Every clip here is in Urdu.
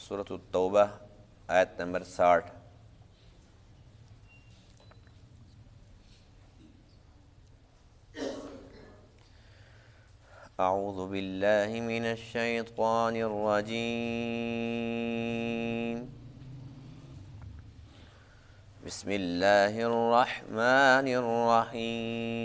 سورۃ التوبہ آیت نمبر 60۔ اعوذ باللہ من الشیطان الرجیم، بسم اللہ الرحمن الرحیم۔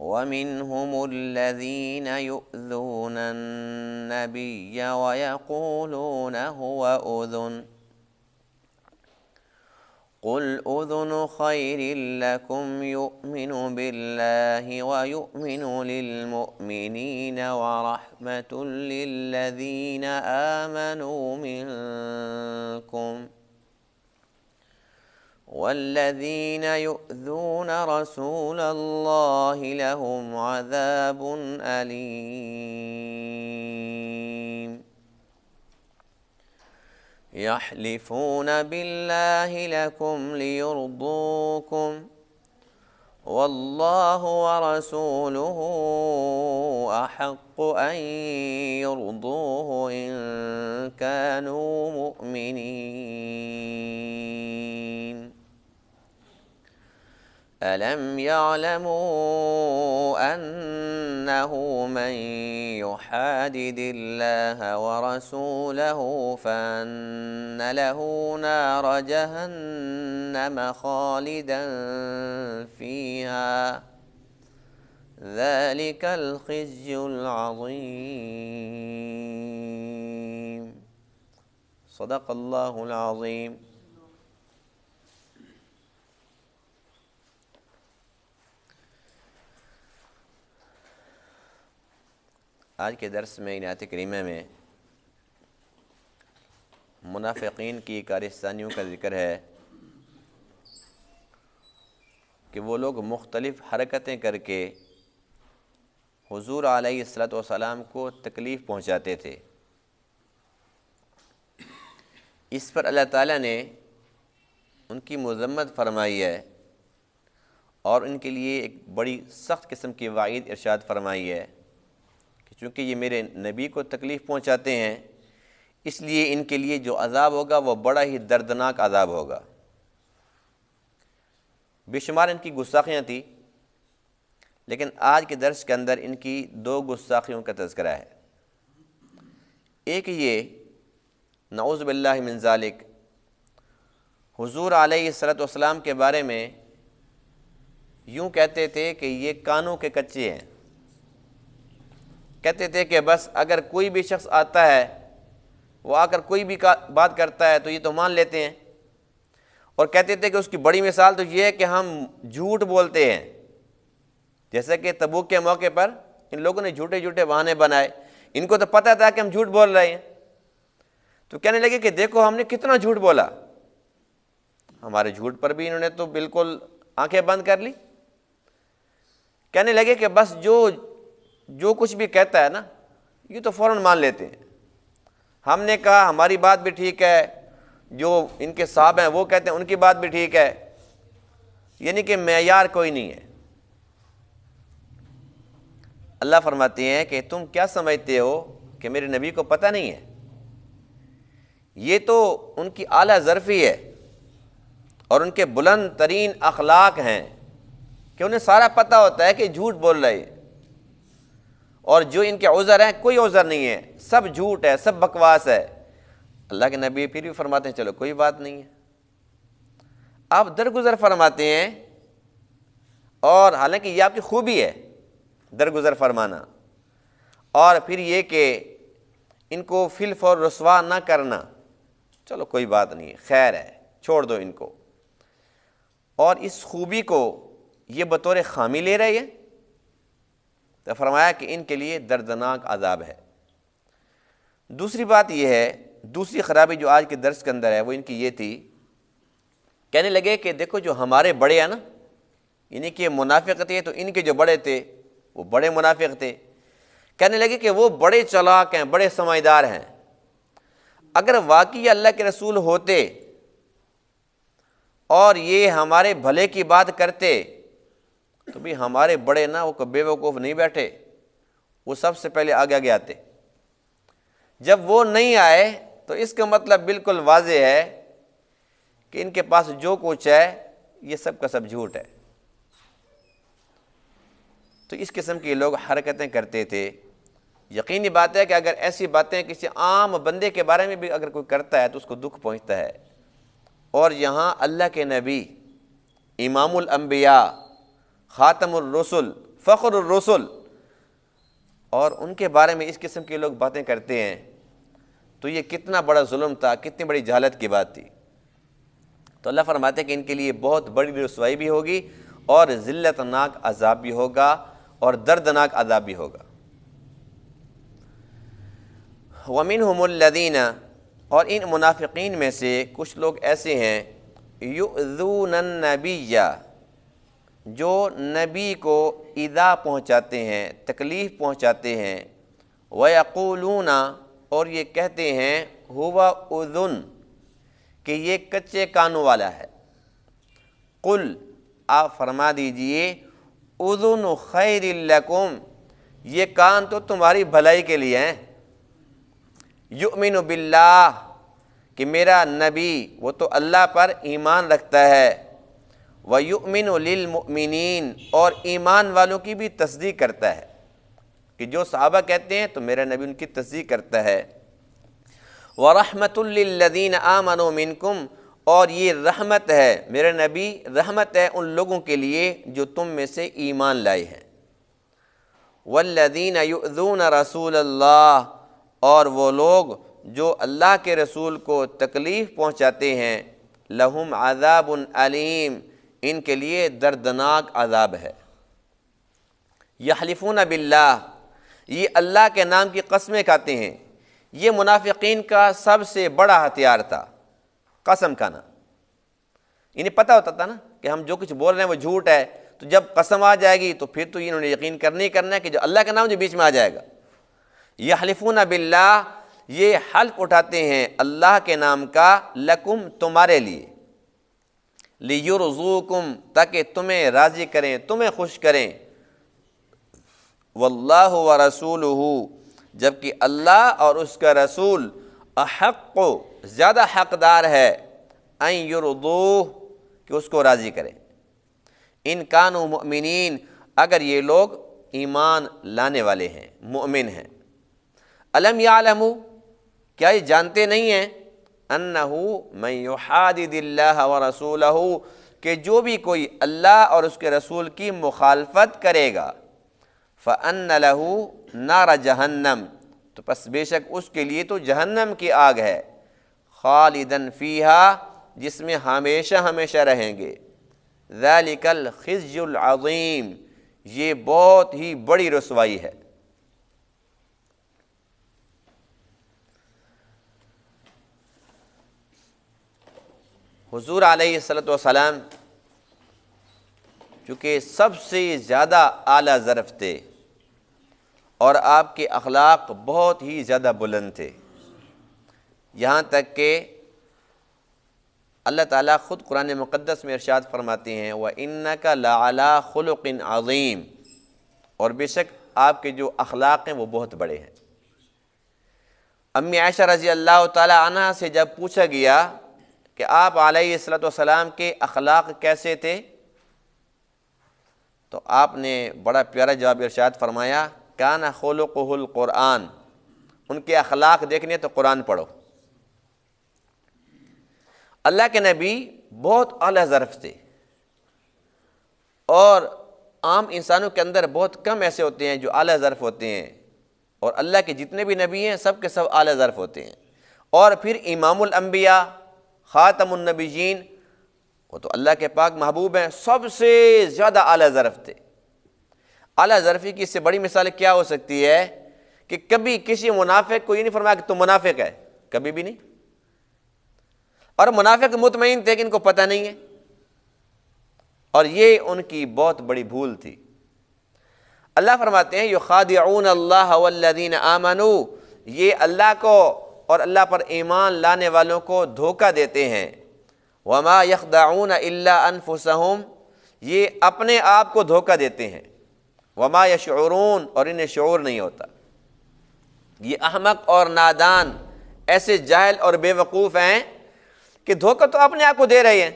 وَمِنْهُمُ الَّذِينَ يُؤْذُونَ النَّبِيَّ وَيَقُولُونَ هُوَ أُذُنٌ قُلْ أُذُنُ خَيْرٍ لَكُمْ يُؤْمِنُ بِاللَّهِ وَيُؤْمِنُ لِلْمُؤْمِنِينَ وَرَحْمَةٌ لِلَّذِينَ آمَنُوا مِنكُمْ وَالَّذِينَ يُؤْذُونَ رَسُولَ اللَّهِ لَهُمْ عَذَابٌ أَلِيمٌ۔ يَحْلِفُونَ بِاللَّهِ لَكُمْ لِيُرْضُوكُمْ وَاللَّهُ وَرَسُولُهُ أَحَقُّ أَن يُرْضُوهُ إِن كَانُوا مُؤْمِنِينَ۔ أَلَمْ يَعْلَمُوا أَنَّهُ مَن يُحَادِدِ اللَّهَ وَرَسُولَهُ فَأَنَّ لَهُ نَارَ جَهَنَّمَ خَالِدًا فِيهَا ذَلِكَ الْخِزْيُ الْعَظِيمُ۔ صدق اللہ العظیم۔ آج کے درس میں ان آیت کریمہ میں منافقین کی کارستانیوں کا ذکر ہے کہ وہ لوگ مختلف حرکتیں کر کے حضور علیہ الصلوۃ والسلام کو تکلیف پہنچاتے تھے۔ اس پر اللہ تعالیٰ نے ان کی مذمت فرمائی ہے اور ان کے لیے ایک بڑی سخت قسم کی وعید ارشاد فرمائی ہے کہ چونکہ یہ میرے نبی کو تکلیف پہنچاتے ہیں، اس لیے ان کے لیے جو عذاب ہوگا وہ بڑا ہی دردناک عذاب ہوگا۔ بے شمار ان کی گستاخیاں تھیں، لیکن آج کے درس کے اندر ان کی دو گستاخیوں کا تذکرہ ہے۔ ایک یہ نعوذ باللہ من ذالک، حضور علیہ الصلوۃ والسلام کے بارے میں یوں کہتے تھے کہ یہ کانوں کے کچے ہیں۔ کہتے تھے کہ بس اگر کوئی بھی شخص آتا ہے، وہ آ کر کوئی بھی بات کرتا ہے تو یہ تو مان لیتے ہیں، اور کہتے تھے کہ اس کی بڑی مثال تو یہ ہے کہ ہم جھوٹ بولتے ہیں۔ جیسا کہ تبوک کے موقع پر ان لوگوں نے جھوٹے جھوٹے بہانے بنائے، ان کو تو پتہ تھا کہ ہم جھوٹ بول رہے ہیں، تو کہنے لگے کہ دیکھو ہم نے کتنا جھوٹ بولا۔ ہمارے جھوٹ پر بھی انہوں نے تو بالکل آنکھیں بند کر لی۔ کہنے لگے کہ بس جو کچھ بھی کہتا ہے نا، یہ تو فوراً مان لیتے ہیں۔ ہم نے کہا ہماری بات بھی ٹھیک ہے، جو ان کے صاحب ہیں وہ کہتے ہیں ان کی بات بھی ٹھیک ہے، یعنی کہ معیار کوئی نہیں ہے۔ اللہ فرماتے ہیں کہ تم کیا سمجھتے ہو کہ میرے نبی کو پتہ نہیں ہے؟ یہ تو ان کی اعلیٰ ظرفی ہے اور ان کے بلند ترین اخلاق ہیں کہ انہیں سارا پتہ ہوتا ہے کہ جھوٹ بول رہے ہیں، اور جو ان کے عذر ہیں کوئی عذر نہیں ہے، سب جھوٹ ہے، سب بکواس ہے۔ اللہ کے نبی پھر بھی فرماتے ہیں چلو کوئی بات نہیں ہے۔ آپ درگزر فرماتے ہیں، اور حالانکہ یہ آپ کی خوبی ہے درگزر فرمانا، اور پھر یہ کہ ان کو فی الفور رسوا نہ کرنا، چلو کوئی بات نہیں ہے، خیر ہے، چھوڑ دو ان کو، اور اس خوبی کو یہ بطور خامی لے رہے ہیں، تو فرمایا کہ ان کے لیے دردناک عذاب ہے۔ دوسری بات یہ ہے، دوسری خرابی جو آج کے درس کے اندر ہے وہ ان کی یہ تھی، کہنے لگے کہ دیکھو جو ہمارے بڑے ہیں نا، یعنی کہ منافق تھے تو ان کے جو بڑے تھے وہ بڑے منافق تھے، کہنے لگے کہ وہ بڑے چالاک ہیں، بڑے سمجھدار ہیں۔ اگر واقعی اللہ کے رسول ہوتے اور یہ ہمارے بھلے کی بات کرتے تو بھی ہمارے بڑے نا وہ بے وقوف نہیں بیٹھے، وہ سب سے پہلے آگے آگے آتے۔ جب وہ نہیں آئے تو اس کا مطلب بالکل واضح ہے کہ ان کے پاس جو کچھ ہے یہ سب کا سب جھوٹ ہے۔ تو اس قسم کے لوگ حرکتیں کرتے تھے۔ یقینی بات ہے کہ اگر ایسی باتیں کسی عام بندے کے بارے میں بھی اگر کوئی کرتا ہے تو اس کو دکھ پہنچتا ہے، اور یہاں اللہ کے نبی، امام الانبیاء، خاتم الرسل، فخر الرسل، اور ان کے بارے میں اس قسم کے لوگ باتیں کرتے ہیں تو یہ کتنا بڑا ظلم تھا، کتنی بڑی جہالت کی بات تھی۔ تو اللہ فرماتے ہیں کہ ان کے لیے بہت بڑی رسوائی بھی ہوگی اور ذلت ناک عذاب بھی ہوگا اور دردناک عذاب بھی ہوگا۔ وَمِنْهُمُ الَّذِينَ، اور ان منافقین میں سے کچھ لوگ ایسے ہیں، يُؤْذُونَ النَّبِيَّ، جو نبی کو ایذا پہنچاتے ہیں، تکلیف پہنچاتے ہیں، وَيَقُولُونَ، اور یہ کہتے ہیں، هُوَ أُذُنٌ، کہ یہ کچے کانوں والا ہے۔ قل، آپ فرما دیجئے، اذن خیر لکم، یہ کان تو تمہاری بھلائی کے لیے ہیں۔ یؤمن باللہ، کہ میرا نبی وہ تو اللہ پر ایمان رکھتا ہے، ویؤمن للمؤمنین، اور ایمان والوں کی بھی تصدیق کرتا ہے، کہ جو صحابہ کہتے ہیں تو میرا نبی ان کی تصدیق کرتا ہے۔ وَرَحْمَةٌ لِّلَّذِينَ آمَنُوا مِنْكُمْ، اور یہ رحمت ہے، میرے نبی رحمت ہے ان لوگوں کے لیے جو تم میں سے ایمان لائے ہیں۔ وَالَّذِينَ يُؤْذُونَ رَسُولَ اللَّهِ، اور وہ لوگ جو اللہ کے رسول کو تکلیف پہنچاتے ہیں، لَهُمْ عَذَابٌ عَلِيمٌ، ان کے لیے دردناک عذاب ہے۔ یحلفون باللہ، یہ اللہ کے نام کی قسمیں کھاتے ہیں۔ یہ منافقین کا سب سے بڑا ہتھیار تھا، قسم کھانا۔ انہیں پتہ ہوتا تھا نا کہ ہم جو کچھ بول رہے ہیں وہ جھوٹ ہے، تو جب قسم آ جائے گی تو پھر تو انہوں نے یقین کرنا ہی کرنا ہے کہ جو اللہ کا نام جو بیچ میں آ جائے گا۔ یحلفون باللہ، یہ حلف اٹھاتے ہیں اللہ کے نام کا، لکم، تمہارے لیے، لیرضوکم، تاکہ تمہیں راضی کریں، تمہیں خوش کریں، واللہ ورسولہ، جبکہ اللہ اور اس کا رسول احق، زیادہ حقدار ہے، ان یرضوہ، کہ اس کو راضی کریں، ان کانوا مؤمنین، اگر یہ لوگ ایمان لانے والے ہیں، مؤمن ہیں۔ الم یعلموا، کیا یہ جانتے نہیں ہیں، انہ من یحادد اللہ ورسولہ، کہ جو بھی کوئی اللہ اور اس کے رسول کی مخالفت کرے گا، فَأَنَّ لَهُ نَارَ جَهَنَّمْ، تو پس بے شک اس کے لیے تو جہنم کی آگ ہے، خالداً فیہا، جس میں ہمیشہ ہمیشہ رہیں گے، ذَلِكَ الْخِزْيُ الْعَظِيمُ، یہ بہت ہی بڑی رسوائی ہے۔ حضور علیہ السلام چونکہ سب سے زیادہ اعلیٰ ظرف تھے اور آپ کے اخلاق بہت ہی زیادہ بلند تھے، یہاں تک کہ اللہ تعالیٰ خود قرآن مقدس میں ارشاد فرماتے ہیں، وَإِنَّكَ لَعَلَىٰ خُلُقٍ عَظِيمٍ، اور بے شک آپ کے جو اخلاق ہیں وہ بہت بڑے ہیں۔ امی عائشہ رضی اللہ تعالیٰ عنہ سے جب پوچھا گیا کہ آپ علیہ السلام کے اخلاق کیسے تھے، تو آپ نے بڑا پیارا جواب ارشاد فرمایا، کان خلقہ القرآن، ان کے اخلاق دیکھنے تو قرآن پڑھو۔ اللہ کے نبی بہت اعلیٰ ظرف تھے، اور عام انسانوں کے اندر بہت کم ایسے ہوتے ہیں جو اعلیٰ ظرف ہوتے ہیں، اور اللہ کے جتنے بھی نبی ہیں سب کے سب اعلیٰ ظرف ہوتے ہیں۔ اور پھر امام الانبیاء، خاتم النبیین، وہ تو اللہ کے پاک محبوب ہیں، سب سے زیادہ اعلیٰ ظرف تھے۔ اعلیٰ ظرفی کی اس سے بڑی مثال کیا ہو سکتی ہے کہ کبھی کسی منافق کو یہ نہیں فرمایا کہ تم منافق ہے، کبھی بھی نہیں، اور منافق مطمئن تھے کہ ان کو پتہ نہیں ہے، اور یہ ان کی بہت بڑی بھول تھی۔ اللہ فرماتے ہیں، یخادعون اللہ والذین آمنوا، یہ اللہ کو اور اللہ پر ایمان لانے والوں کو دھوکہ دیتے ہیں، وما یخدعون الا انفسہم، یہ اپنے آپ کو دھوکہ دیتے ہیں، وما یشعرون، اور انہیں شعور نہیں ہوتا۔ یہ احمق اور نادان ایسے جاہل اور بے وقوف ہیں کہ دھوکہ تو اپنے آپ کو دے رہے ہیں۔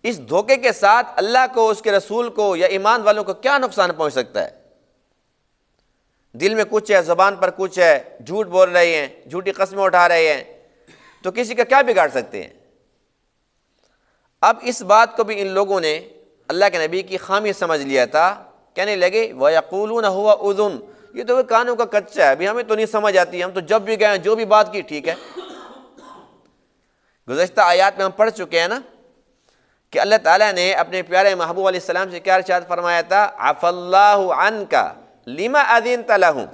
اس دھوکے کے ساتھ اللہ کو، اس کے رسول کو یا ایمان والوں کو کیا نقصان پہنچ سکتا ہے؟ دل میں کچھ ہے، زبان پر کچھ ہے، جھوٹ بول رہے ہیں، جھوٹی قسمیں اٹھا رہے ہیں، تو کسی کا کیا بگاڑ سکتے ہیں؟ اب اس بات کو بھی ان لوگوں نے اللہ کے نبی کی خامی سمجھ لیا تھا، کہنے لگے وَيَقُولُونَ هُوَ أُذُنٌ، یہ تو وہ کانوں کا کچا ہے، ابھی ہمیں تو نہیں سمجھ آتی، ہم تو جب بھی گئے جو بھی بات کی ٹھیک ہے۔ گزشتہ آیات میں ہم پڑھ چکے ہیں نا کہ اللہ تعالیٰ نے اپنے پیارے محبوب علیہ السلام سے کیا ارشاد فرمایا تھا؟ عَفَا اللَّهُ عَنْكَ لِمَا أَذِنْتَ لَهُمْ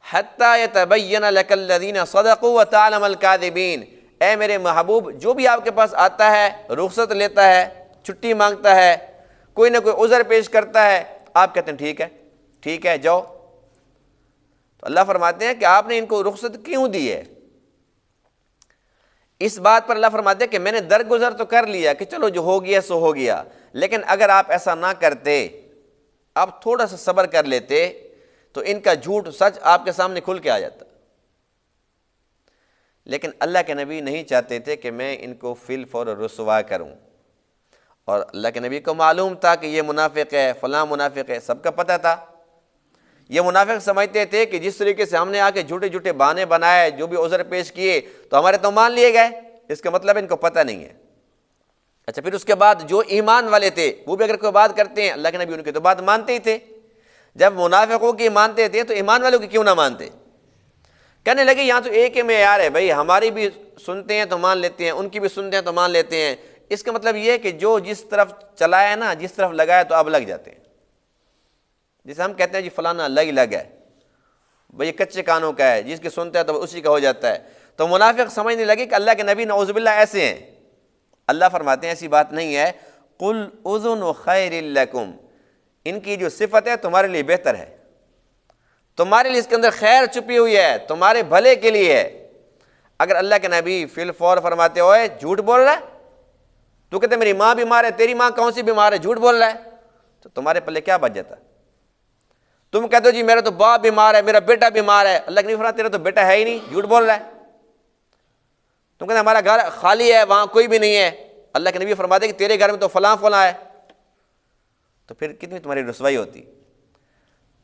حَتَّى يَتَبَيَّنَ لَكَ الَّذِينَ صَدَقُوا وَتَعْلَمَ الْكَاذِبِينَ، اے میرے محبوب، جو بھی آپ کے پاس آتا ہے، رخصت لیتا ہے، چھٹی مانگتا ہے، کوئی نہ کوئی عذر پیش کرتا ہے، آپ کہتے ہیں ٹھیک ہے، ٹھیک ہے، جاؤ۔ تو اللہ فرماتے ہیں کہ آپ نے ان کو رخصت کیوں دی ہے؟ اس بات پر اللہ فرماتے ہیں کہ میں نے درگزر تو کر لیا کہ چلو جو ہو گیا سو ہو گیا، لیکن اگر آپ ایسا نہ کرتے، آپ تھوڑا سا صبر کر لیتے، تو ان کا جھوٹ سچ آپ کے سامنے کھل کے آ جاتا۔ لیکن اللہ کے نبی نہیں چاہتے تھے کہ میں ان کو فی الفور رسوا کروں، اور اللہ کے نبی کو معلوم تھا کہ یہ منافق ہے، فلاں منافق ہے، سب کا پتہ تھا۔ یہ منافق سمجھتے تھے کہ جس طریقے سے ہم نے آ کے جھوٹے جھوٹے بہانے بنائے، جو بھی عذر پیش کیے، تو ہمارے تو مان لیے گئے، اس کا مطلب ان کو پتہ نہیں ہے۔ اچھا، پھر اس کے بعد جو ایمان والے تھے وہ بھی اگر کوئی بات کرتے ہیں، اللہ کے نبی ان کی تو بات مانتے ہی تھے۔ جب منافقوں کی مانتے تھے تو ایمان والوں کی کیوں نہ مانتے؟ کہنے لگے یہاں تو ایک ہی معیار ہے بھائی، ہماری بھی سنتے ہیں تو مان لیتے ہیں، ان کی بھی سنتے ہیں تو مان لیتے ہیں۔ اس کا مطلب یہ ہے کہ جو جس طرف چلایا نا، جس طرف لگایا تو اب لگ جاتے ہیں۔ جسے ہم کہتے ہیں جی فلانا لگ ہے بھئی، یہ کچے کانوں کا ہے، جس کی سنتا ہے تو اسی کا ہو جاتا ہے۔ تو منافق سمجھنے لگے کہ اللہ کے نبی نعوذ باللہ ایسے ہیں۔ اللہ فرماتے ہیں ایسی بات نہیں ہے، قُلْ أُذُنُ خَيْرٍ لَكُمْ، ان کی جو صفت ہے تمہارے لیے بہتر ہے، تمہارے لیے اس کے اندر خیر چھپی ہوئی ہے، تمہارے بھلے کے لیے ہے۔ اگر اللہ کے نبی فی الفور فرماتے ہوئے جھوٹ بول رہا ہے، تو کہتے میری ماں بیمار ہے، تیری ماں کون سی بیمار ہے، جھوٹ بول رہا ہے، تو تمہارے پلے کیا بچ جاتا؟ تم کہتے ہو جی میرا تو باپ بیمار ہے، میرا بیٹا بیمار ہے، اللہ کے نبی فرماتے تیرا تو بیٹا ہے ہی نہیں، جھوٹ بول رہا ہے۔ تم کہتے ہمارا گھر خالی ہے، وہاں کوئی بھی نہیں ہے، اللہ کے نبی فرماتے کہ تیرے گھر میں تو فلاں فلاں ہے، تو پھر کتنی تمہاری رسوائی ہوتی۔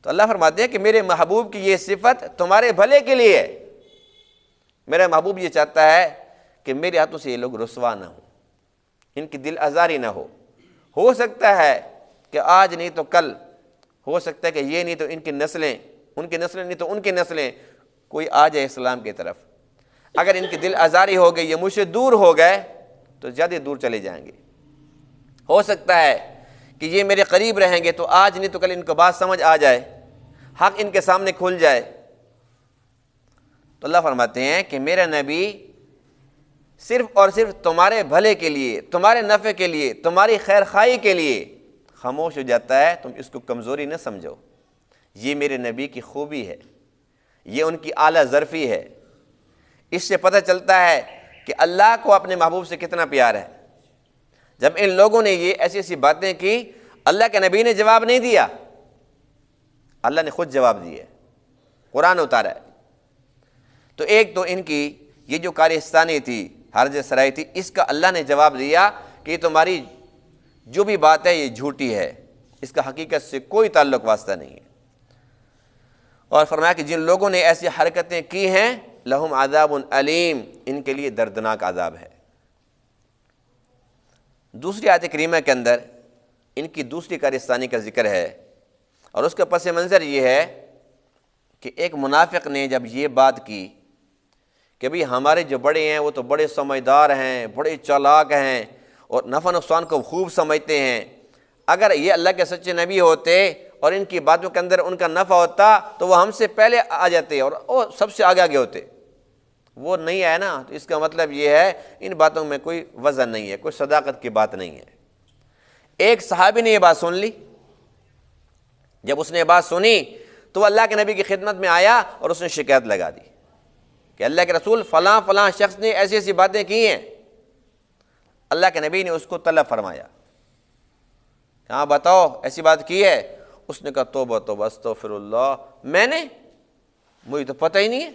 تو اللہ فرماتے ہیں کہ میرے محبوب کی یہ صفت تمہارے بھلے کے لیے ہے۔ میرا محبوب یہ چاہتا ہے کہ میرے ہاتھوں سے یہ لوگ رسوا نہ ہوں، ان کی دل آزاری نہ ہو سکتا ہے کہ آج نہیں تو کل، ہو سکتا ہے کہ یہ نہیں تو ان کی نسلیں، ان کی نسلیں نہیں تو ان کی نسلیں، کوئی آ جائے اسلام کی طرف۔ اگر ان کی دل آزاری ہو گئی، یہ مجھ سے دور ہو گئے، تو زیادہ دور چلے جائیں گے۔ ہو سکتا ہے کہ یہ میرے قریب رہیں گے تو آج نہیں تو کل ان کو بات سمجھ آ جائے، حق ان کے سامنے کھل جائے۔ تو اللہ فرماتے ہیں کہ میرا نبی صرف اور صرف تمہارے بھلے کے لیے، تمہارے نفع کے لیے، تمہاری خیر خواہی کے لیے خاموش ہو جاتا ہے۔ تم اس کو کمزوری نہ سمجھو، یہ میرے نبی کی خوبی ہے، یہ ان کی اعلیٰ ظرفی ہے۔ اس سے پتہ چلتا ہے کہ اللہ کو اپنے محبوب سے کتنا پیار ہے۔ جب ان لوگوں نے یہ ایسی ایسی باتیں کی، اللہ کے نبی نے جواب نہیں دیا، اللہ نے خود جواب دیا، قرآن اتارا ہے۔ تو ایک تو ان کی یہ جو کارستانی تھی، حرج سرائی تھی، اس کا اللہ نے جواب دیا کہ یہ تمہاری جو بھی بات ہے یہ جھوٹی ہے، اس کا حقیقت سے کوئی تعلق واسطہ نہیں ہے۔ اور فرمایا کہ جن لوگوں نے ایسی حرکتیں کی ہیں لہم عذاب علیم، ان کے لیے دردناک عذاب ہے۔ دوسری آیت کریمہ کے اندر ان کی دوسری کارستانی کا ذکر ہے، اور اس کا پس منظر یہ ہے کہ ایک منافق نے جب یہ بات کی کہ بھئی ہمارے جو بڑے ہیں وہ تو بڑے سمجھدار ہیں، بڑے چالاک ہیں، اور نفع نقصان کو خوب سمجھتے ہیں، اگر یہ اللہ کے سچے نبی ہوتے اور ان کی باتوں کے اندر ان کا نفع ہوتا تو وہ ہم سے پہلے آ جاتے اور وہ سب سے آگے ہوتے۔ وہ نہیں آئے نا، تو اس کا مطلب یہ ہے ان باتوں میں کوئی وزن نہیں ہے، کوئی صداقت کی بات نہیں ہے۔ ایک صحابی نے یہ بات سن لی، جب اس نے یہ بات سنی تو وہ اللہ کے نبی کی خدمت میں آیا اور اس نے شکایت لگا دی کہ اللہ کے رسول فلاں فلاں شخص نے ایسی ایسی باتیں کی ہیں۔ اللہ کے نبی نے اس کو طلب فرمایا، ہاں بتاؤ ایسی بات کی ہے؟ اس نے کہا توبہ توبہ استغفر اللہ، مجھے تو پتہ ہی نہیں ہے،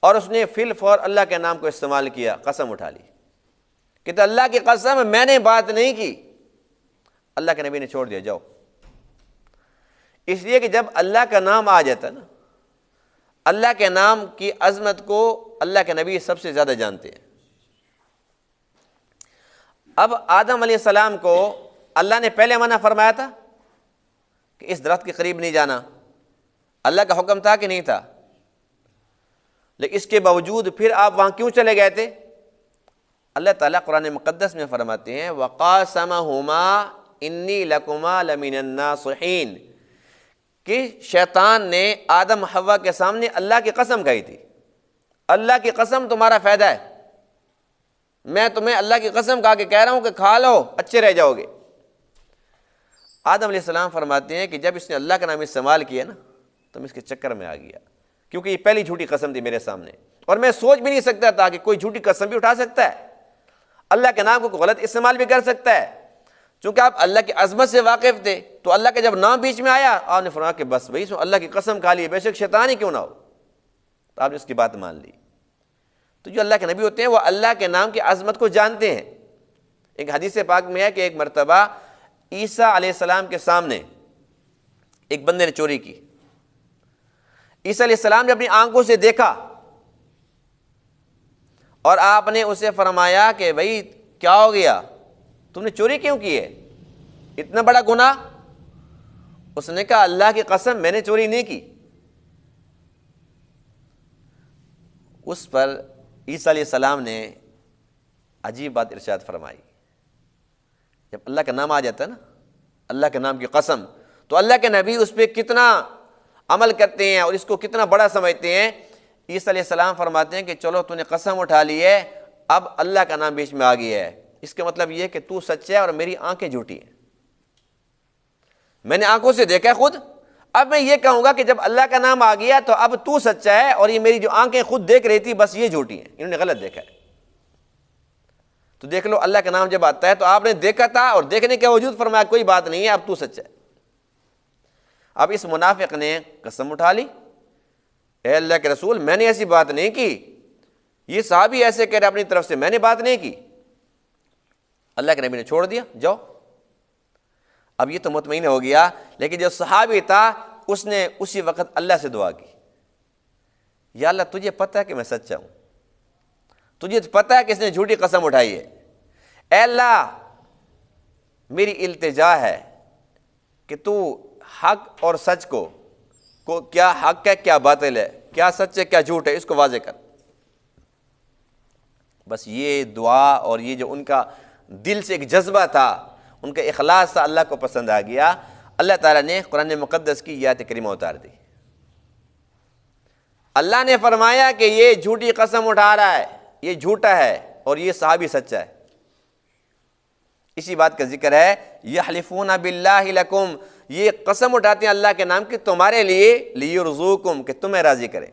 اور اس نے فی الفور اللہ کے نام کو استعمال کیا، قسم اٹھا لی کہ اللہ کی قسم میں نے بات نہیں کی۔ اللہ کے نبی نے چھوڑ دیا، جاؤ۔ اس لیے کہ جب اللہ کا نام آ جاتا نا، اللہ کے نام کی عظمت کو اللہ کے نبی سب سے زیادہ جانتے ہیں۔ اب آدم علیہ السلام کو اللہ نے پہلے منع فرمایا تھا کہ اس درخت کے قریب نہیں جانا، اللہ کا حکم تھا کہ نہیں تھا؟ لیکن اس کے باوجود پھر آپ وہاں کیوں چلے گئے تھے؟ اللہ تعالیٰ قرآن مقدس میں فرماتے ہیں وَقَاسَمَهُمَا إِنِّي لَكُمَا لَمِنَ النَّاصِحِينَ کہ شیطان نے آدم حوا کے سامنے اللہ کی قسم کھائی تھی، اللہ کی قسم تمہارا فائدہ ہے، میں تمہیں اللہ کی قسم کھا کے کہہ رہا ہوں کہ کھا لو اچھے رہ جاؤ گے۔ آدم علیہ السلام فرماتے ہیں کہ جب اس نے اللہ کا نام استعمال کیا نا تو میں اس کے چکر میں آ گیا، کیونکہ یہ پہلی جھوٹی قسم تھی میرے سامنے، اور میں سوچ بھی نہیں سکتا تھا کہ کوئی جھوٹی قسم بھی اٹھا سکتا ہے، اللہ کے نام کو غلط استعمال بھی کر سکتا ہے۔ چونکہ آپ اللہ کی عظمت سے واقف تھے تو اللہ کا جب نام بیچ میں آیا آپ نے فرمایا کہ بس بھائی اللہ کی قسم کھا لی، بے شک شیطان ہی کیوں نہ ہو، تو آپ نے اس کی بات مان لی۔ تو جو اللہ کے نبی ہوتے ہیں وہ اللہ کے نام کی عظمت کو جانتے ہیں۔ ایک حدیث پاک میں ہے کہ ایک مرتبہ عیسیٰ علیہ السلام کے سامنے ایک بندے نے چوری کی، عیسیٰ علیہ السلام نے اپنی آنکھوں سے دیکھا اور آپ نے اسے فرمایا کہ بھائی کیا ہو گیا، تم نے چوری کیوں کی ہے، اتنا بڑا گناہ؟ اس نے کہا اللہ کی قسم میں نے چوری نہیں کی۔ اس پر عیسیٰ علیہ السلام نے عجیب بات ارشاد فرمائی، جب اللہ کا نام آ جاتا ہے نا، اللہ کے نام کی قسم، تو اللہ کے نبی اس پہ کتنا عمل کرتے ہیں اور اس کو کتنا بڑا سمجھتے ہیں۔ عیسیٰ علیہ السلام فرماتے ہیں کہ چلو تو نے قسم اٹھا لی ہے، اب اللہ کا نام بیچ میں آ گیا ہے، اس کا مطلب یہ ہے کہ تو سچا ہے اور میری آنکھیں جھوٹی ہیں، میں نے آنکھوں سے دیکھا ہے خود، اب میں یہ کہوں گا کہ جب اللہ کا نام آ گیا تو اب تو سچا ہے اور یہ میری جو آنکھیں خود دیکھ رہی تھی بس یہ جھوٹی ہیں، انہوں نے غلط دیکھا ہے۔ تو دیکھ لو اللہ کا نام جب آتا ہے تو آپ نے دیکھا تھا اور دیکھنے کے باوجود فرمایا کوئی بات نہیں ہے، اب تو سچا ہے۔ اب اس منافق نے قسم اٹھا لی، اے اللہ کے رسول میں نے ایسی بات نہیں کی، یہ صحابی ایسے کہہ رہے اپنی طرف سے، میں نے بات نہیں کی۔ اللہ کے نبی نے چھوڑ دیا، جاؤ۔ اب یہ تو مطمئن ہو گیا، لیکن جو صحابی تھا اس نے اسی وقت اللہ سے دعا کی، یا اللہ تجھے پتہ ہے کہ میں سچا ہوں، تجھے پتہ ہے کہ اس نے جھوٹی قسم اٹھائی ہے، اے اللہ میری التجا ہے کہ تو حق اور سچ کو کیا حق ہے کیا باطل ہے، کیا سچ ہے کیا جھوٹ ہے، اس کو واضح کر۔ بس یہ دعا اور یہ جو ان کا دل سے ایک جذبہ تھا، ان کا اخلاص تھا، اللہ کو پسند آ گیا۔ اللہ تعالیٰ نے قرآن مقدس کی یہ آیت کریمہ اتار دی۔ اللہ نے فرمایا کہ یہ جھوٹی قسم اٹھا رہا ہے، یہ جھوٹا ہے اور یہ صحابی سچا ہے۔ اسی بات کا ذکر ہے یحلفون باللہ لکم، یہ قسم اٹھاتے ہیں اللہ کے نام کی تمہارے لیے، لیرضوکم کہ تمہیں راضی کرے،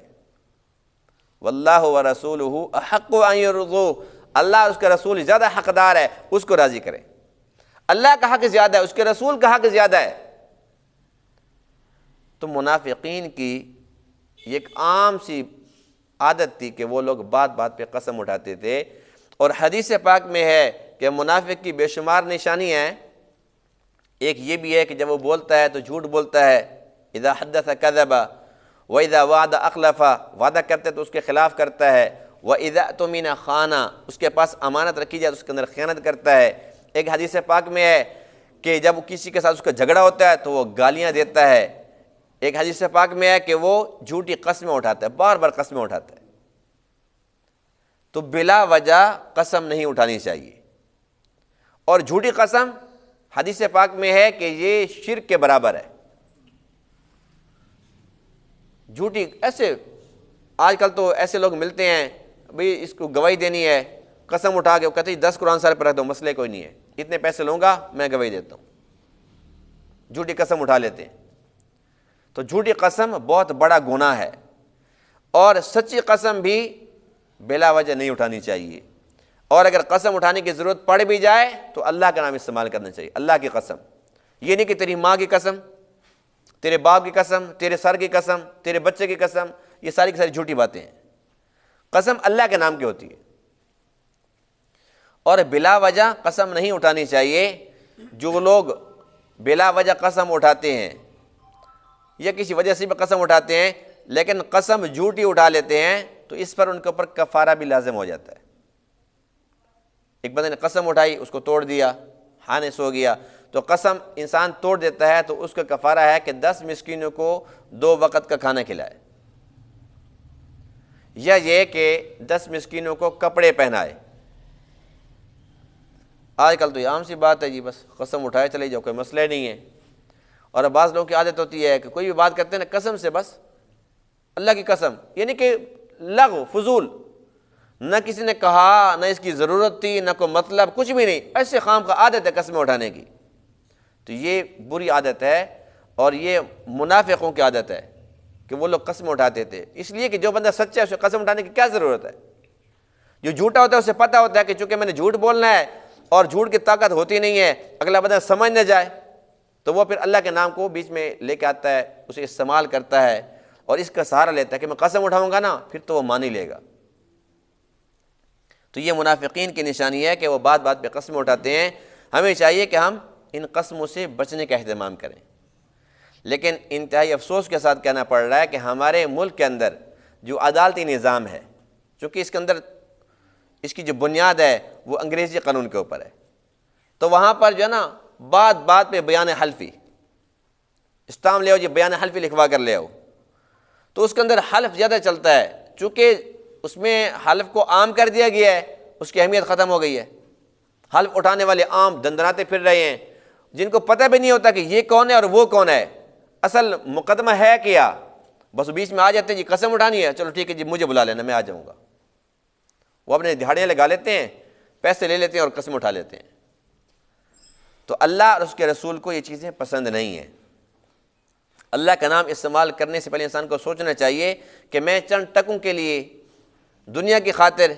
واللہ ورسولہ احق ان یرضوہ، اللہ اس کا رسول زیادہ حقدار ہے اس کو راضی کرے، اللہ کا حق زیادہ ہے، اس کے رسول کا حق زیادہ ہے۔ تو منافقین کی یہ ایک عام سی عادت تھی کہ وہ لوگ بات بات پہ قسم اٹھاتے تھے، اور حدیث پاک میں ہے کہ منافق کی بے شمار نشانی ہیں۔ ایک یہ بھی ہے کہ جب وہ بولتا ہے تو جھوٹ بولتا ہے، اذا حدث کذب واذا وعد اخلف، وعدہ کرتا ہے تو اس کے خلاف کرتا ہے، واذا اؤتمن خان، اس کے پاس امانت رکھی جائے تو اس کے اندر خیانت کرتا ہے۔ ایک حدیث پاک میں ہے کہ جب کسی کے ساتھ اس کا جھگڑا ہوتا ہے تو وہ گالیاں دیتا ہے۔ ایک حدیث پاک میں ہے کہ وہ جھوٹی قسمیں اٹھاتا ہے، بار بار قسمیں اٹھاتا ہے۔ تو بلا وجہ قسم نہیں اٹھانی چاہیے، اور جھوٹی قسم حدیث پاک میں ہے کہ یہ شرک کے برابر ہے۔ جھوٹی ایسے آج کل تو ایسے لوگ ملتے ہیں، بھئی اس کو گواہی دینی ہے، قسم اٹھا کے وہ کہتے ہیں 10 قرآن سر پر رکھ دو، مسئلے کوئی نہیں ہے، اتنے پیسے لوں گا میں گواہی دیتا ہوں، جھوٹی قسم اٹھا لیتے ہیں۔ تو جھوٹی قسم بہت بڑا گناہ ہے، اور سچی قسم بھی بلا وجہ نہیں اٹھانی چاہیے، اور اگر قسم اٹھانے کی ضرورت پڑ بھی جائے تو اللہ کا نام استعمال کرنا چاہیے، اللہ کی قسم، یہ نہیں کہ تیری ماں کی قسم، تیرے باپ کی قسم، تیرے سر کی قسم، تیرے بچے کی قسم، یہ ساری کی ساری جھوٹی باتیں ہیں۔ قسم اللہ کے نام کی ہوتی ہے، اور بلا وجہ قسم نہیں اٹھانی چاہیے۔ جو لوگ بلا وجہ قسم اٹھاتے ہیں یا کسی وجہ سے بھی قسم اٹھاتے ہیں لیکن قسم جھوٹی اٹھا لیتے ہیں تو اس پر ان کے اوپر کفارہ بھی لازم ہو جاتا ہے۔ ایک بندے نے قسم اٹھائی، اس کو توڑ دیا، ہاں سو گیا، تو قسم انسان توڑ دیتا ہے تو اس کا کفارہ ہے کہ 10 مسکینوں کو 2 وقت کا کھانا کھلائے، یا یہ کہ 10 مسکینوں کو کپڑے پہنائے۔ آج کل تو یہ عام سی بات ہے جی، بس قسم اٹھائے چلے جاؤ، کوئی مسئلہ نہیں ہے۔ اور بعض لوگوں کی عادت ہوتی ہے کہ کوئی بھی بات کرتے ہیں نا قسم سے، بس اللہ کی قسم، یعنی کہ لغو فضول، نہ کسی نے کہا، نہ اس کی ضرورت تھی، نہ کوئی مطلب، کچھ بھی نہیں، ایسے خام کا عادت ہے قسمیں اٹھانے کی۔ تو یہ بری عادت ہے، اور یہ منافقوں کی عادت ہے کہ وہ لوگ قسم اٹھاتے تھے، اس لیے کہ جو بندہ سچا ہے اسے قسم اٹھانے کی کیا ضرورت ہے۔ جو جھوٹا ہوتا ہے اسے پتہ ہوتا ہے کہ چونکہ میں نے جھوٹ بولنا ہے اور جھوٹ کی طاقت ہوتی نہیں ہے، اگلا بندہ سمجھ نہ جائے، تو وہ پھر اللہ کے نام کو بیچ میں لے کے آتا ہے، اسے استعمال کرتا ہے اور اس کا سہارا لیتا ہے کہ میں قسم اٹھاؤں گا نا پھر تو وہ مان ہی لے گا۔ تو یہ منافقین کی نشانی ہے کہ وہ بات بات پہ قسم اٹھاتے ہیں۔ ہمیں چاہیے کہ ہم ان قسموں سے بچنے کا اہتمام کریں، لیکن انتہائی افسوس کے ساتھ کہنا پڑ رہا ہے کہ ہمارے ملک کے اندر جو عدالتی نظام ہے، چونکہ اس کے اندر اس کی جو بنیاد ہے وہ انگریزی قانون کے اوپر ہے، تو وہاں پر جو ہے نا بات بات پہ بیان حلفی، اسٹامپ لے آؤ جی بیان حلفی لکھوا کر لے آؤ، تو اس کے اندر حلف زیادہ چلتا ہے، چونکہ اس میں حلف کو عام کر دیا گیا ہے، اس کی اہمیت ختم ہو گئی ہے۔ حلف اٹھانے والے عام دندناتے پھر رہے ہیں، جن کو پتہ بھی نہیں ہوتا کہ یہ کون ہے اور وہ کون ہے، اصل مقدمہ ہے کیا، بس بیچ میں آ جاتے ہیں جی قسم اٹھانی ہے، چلو ٹھیک ہے جی مجھے بلا لینا میں آ جاؤں گا۔ وہ اپنے دہاڑیاں لگا لیتے ہیں، پیسے لے لیتے ہیں اور قسم اٹھا لیتے ہیں۔ تو اللہ اور اس کے رسول کو یہ چیزیں پسند نہیں ہیں۔ اللہ کا نام استعمال کرنے سے پہلے انسان کو سوچنا چاہیے کہ میں چند ٹکوں کے لیے دنیا کی خاطر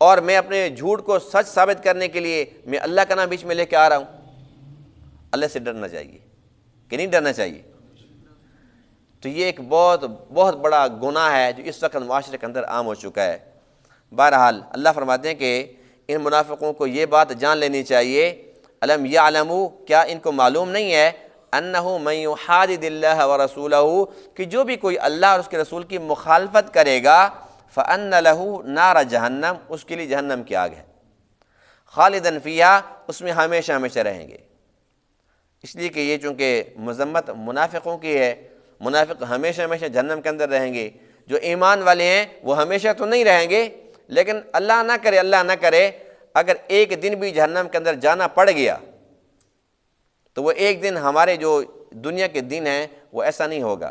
اور میں اپنے جھوٹ کو سچ ثابت کرنے کے لیے میں اللہ کا نام بیچ میں لے کے آ رہا ہوں۔ اللہ سے ڈرنا چاہیے کہ نہیں ڈرنا چاہیے؟ تو یہ ایک بہت بہت بڑا گناہ ہے جو اس وقت معاشرے کے اندر عام ہو چکا ہے۔ بہرحال اللہ فرماتے ہیں کہ ان منافقوں کو یہ بات جان لینی چاہیے، الم یعلموا، کیا ان کو معلوم نہیں ہے، انہ من یحادد اللہ ورسولہ، کہ جو بھی کوئی اللہ اور اس کے رسول کی مخالفت کرے گا فان لہ نار جہنم، اس کے لیے جہنم کی آگ ہے، خالدن فیہا، اس میں ہمیشہ ہمیشہ رہیں گے۔ اس لیے کہ یہ چونکہ مذمت منافقوں کی ہے، منافق ہمیشہ ہمیشہ جہنم کے اندر رہیں گے، جو ایمان والے ہیں وہ ہمیشہ تو نہیں رہیں گے، لیکن اللہ نہ کرے اگر ایک دن بھی جہنم کے اندر جانا پڑ گیا تو وہ ایک دن ہمارے جو دنیا کے دن ہیں وہ ایسا نہیں ہوگا۔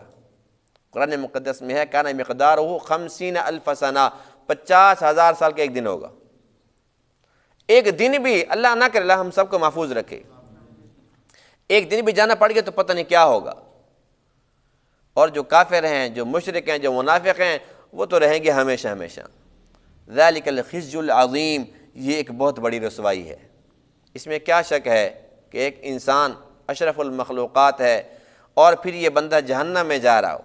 قرآن مقدس میں ہے کان مقدارہ 50,000 سنہ، 50,000 سال کا ایک دن ہوگا۔ ایک دن بھی اللہ نہ کرے، اللہ ہم سب کو محفوظ رکھے، ایک دن بھی جانا پڑ گیا تو پتہ نہیں کیا ہوگا۔ اور جو کافر ہیں، جو مشرک ہیں، جو منافق ہیں، وہ تو رہیں گے ہمیشہ ہمیشہ۔ ذالک الخزي العظیم، یہ ایک بہت بڑی رسوائی ہے۔ اس میں کیا شک ہے کہ ایک انسان اشرف المخلوقات ہے اور پھر یہ بندہ جہنم میں جا رہا ہو،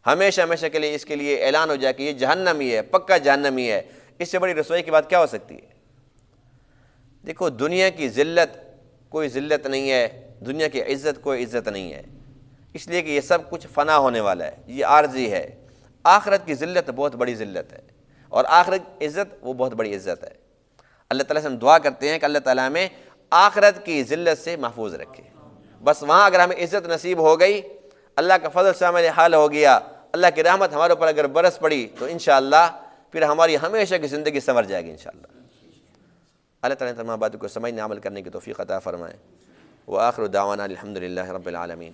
ہمیشہ ہمیشہ کے لیے اس کے لیے اعلان ہو جائے کہ یہ جہنمی ہے، پکا جہنمی ہے، اس سے بڑی رسوائی کی بات کیا ہو سکتی ہے؟ دیکھو دنیا کی ذلت کوئی ذلت نہیں ہے، دنیا کی عزت کوئی عزت نہیں ہے، اس لیے کہ یہ سب کچھ فنا ہونے والا ہے، یہ عارضی ہے۔ آخرت کی ذلت بہت بڑی ذلت ہے، اور آخرت عزت وہ بہت بڑی عزت ہے۔ اللہ تعالیٰ سے ہم دعا کرتے ہیں کہ اللہ تعالیٰ ہمیں آخرت کی ذلت سے محفوظ رکھے۔ بس وہاں اگر ہمیں عزت نصیب ہو گئی، اللہ کا فضل سے ہمارے حال ہو گیا، اللہ کی رحمت ہمارے اوپر اگر برس پڑی تو انشاءاللہ پھر ہماری ہمیشہ کی زندگی سنور جائے گی انشاءاللہ۔ اللہ تعالیٰ تمام باتوں کو سمجھنے عمل کرنے کی توفیق عطا فرمائے۔ وآخر دعوانا الحمدللہ رب العالمین۔